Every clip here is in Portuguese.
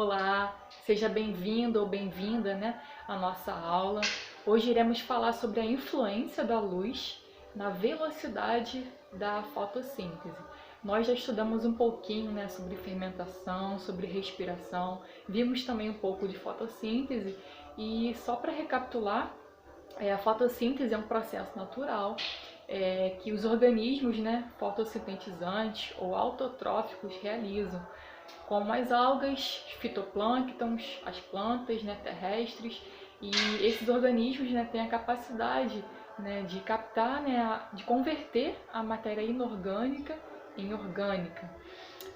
Olá, seja bem-vindo ou bem-vinda, à nossa aula. Hoje iremos falar sobre a influência da luz na velocidade da fotossíntese. Nós já estudamos um pouquinho, sobre fermentação, sobre respiração, vimos também um pouco de fotossíntese e só para recapitular, a fotossíntese é um processo natural que os organismos, fotossintetizantes ou autotróficos realizam, como as algas, fitoplânctons, as plantas terrestres, e esses organismos têm a capacidade de captar, de converter a matéria inorgânica em orgânica,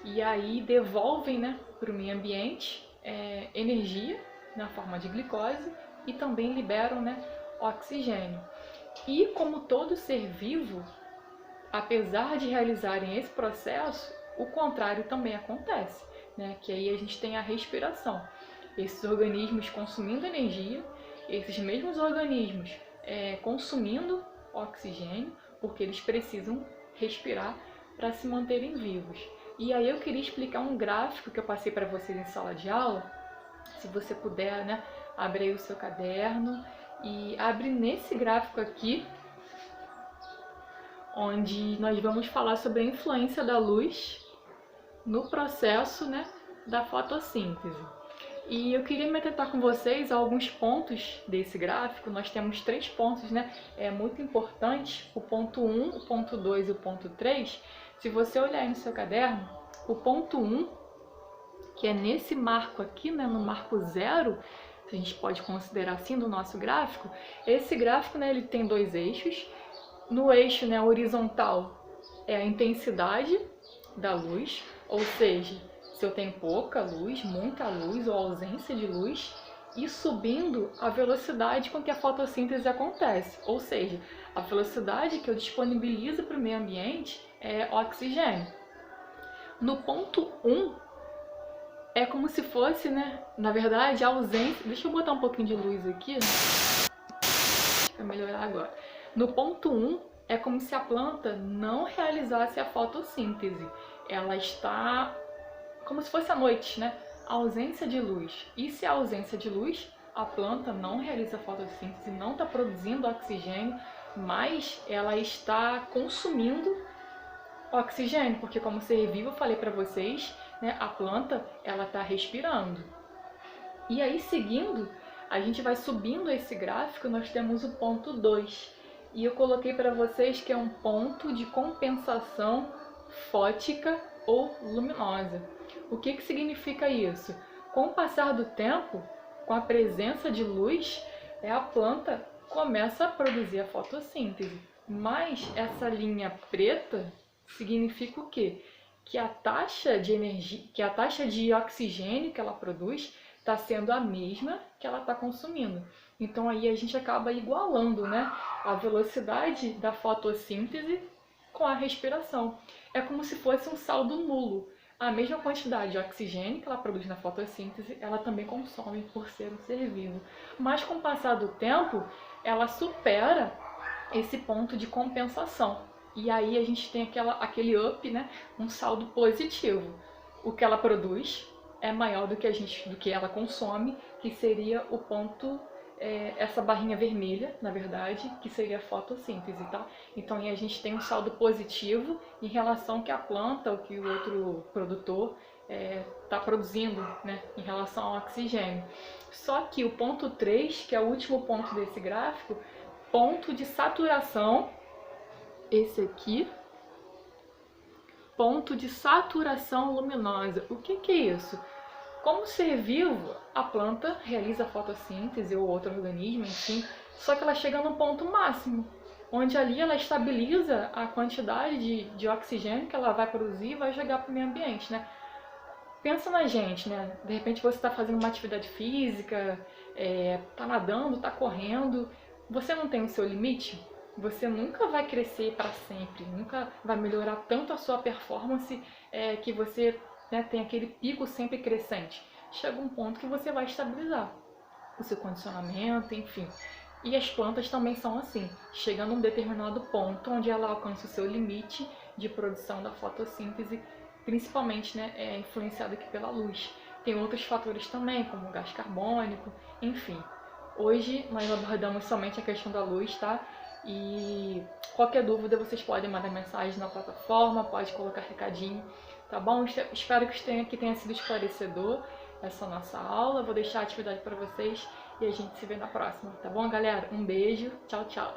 e aí devolvem para o meio ambiente energia na forma de glicose e também liberam oxigênio. E como todo ser vivo, apesar de realizarem esse processo, o contrário também acontece, que aí a gente tem a respiração. Esses organismos consumindo energia, esses mesmos organismos consumindo oxigênio, porque eles precisam respirar para se manterem vivos. E aí eu queria explicar um gráfico que eu passei para vocês em sala de aula. Se você puder, abre aí o seu caderno e abre nesse gráfico aqui, onde nós vamos falar sobre a influência da luz no processo da fotossíntese. E eu queria me atentar com vocês a alguns pontos desse gráfico. Nós temos 3 pontos, muito importantes, o ponto 1, o ponto 2 e o ponto 3. Se você olhar aí no seu caderno, o ponto 1, que é nesse marco aqui, no marco 0, se a gente pode considerar assim do nosso gráfico, esse gráfico ele tem 2 eixos. No eixo horizontal é a intensidade da luz, ou seja, se eu tenho pouca luz, muita luz ou ausência de luz, e subindo a velocidade com que a fotossíntese acontece, ou seja, a velocidade que eu disponibilizo para o meio ambiente é oxigênio. No ponto 1, é como se fosse, na verdade, a ausência... Deixa eu botar um pouquinho de luz aqui, para melhorar agora. No ponto 1, é como se a planta não realizasse a fotossíntese. Ela está como se fosse à noite, a ausência de luz. E se a ausência de luz, a planta não realiza a fotossíntese, não está produzindo oxigênio, mas ela está consumindo oxigênio, porque como ser vivo, eu falei para vocês, a planta ela está respirando. E aí, seguindo, a gente vai subindo esse gráfico, nós temos o ponto 2. E eu coloquei para vocês que é um ponto de compensação fótica ou luminosa. O que significa isso? Com o passar do tempo, com a presença de luz, a planta começa a produzir a fotossíntese. Mas essa linha preta significa o quê? Que a taxa de energia, que a taxa de oxigênio que ela produz está sendo a mesma que ela está consumindo. Então aí a gente acaba igualando, a velocidade da fotossíntese com a respiração. É como se fosse um saldo nulo. A mesma quantidade de oxigênio que ela produz na fotossíntese, ela também consome por ser um ser vivo. Mas com o passar do tempo, ela supera esse ponto de compensação. E aí a gente tem aquele up, um saldo positivo. O que ela produz é maior do que ela consome, que seria o ponto, essa barrinha vermelha, na verdade, que seria a fotossíntese, tá? Então aí a gente tem um saldo positivo em relação ao que a planta ou que o outro produtor está produzindo, em relação ao oxigênio. Só que o ponto 3, que é o último ponto desse gráfico, ponto de saturação, esse aqui, ponto de saturação luminosa. O que é isso? Como ser vivo, a planta realiza a fotossíntese ou outro organismo, enfim, só que ela chega no ponto máximo, onde ali ela estabiliza a quantidade de oxigênio que ela vai produzir e vai jogar para o meio ambiente, Pensa na gente, De repente você está fazendo uma atividade física, está nadando, está correndo, você não tem o seu limite? Você nunca vai crescer para sempre, nunca vai melhorar tanto a sua performance que você tem aquele pico sempre crescente. Chega um ponto que você vai estabilizar o seu condicionamento, enfim. E as plantas também são assim, chegando a um determinado ponto onde ela alcança o seu limite de produção da fotossíntese, principalmente influenciada aqui pela luz. tem outros fatores também, como o gás carbônico, enfim. Hoje nós abordamos somente a questão da luz, tá? E qualquer dúvida vocês podem mandar mensagem na plataforma, pode colocar recadinho, tá bom? Espero que tenha sido esclarecedor essa nossa aula. Vou deixar a atividade para vocês e a gente se vê na próxima, tá bom, galera? Um beijo, tchau, tchau!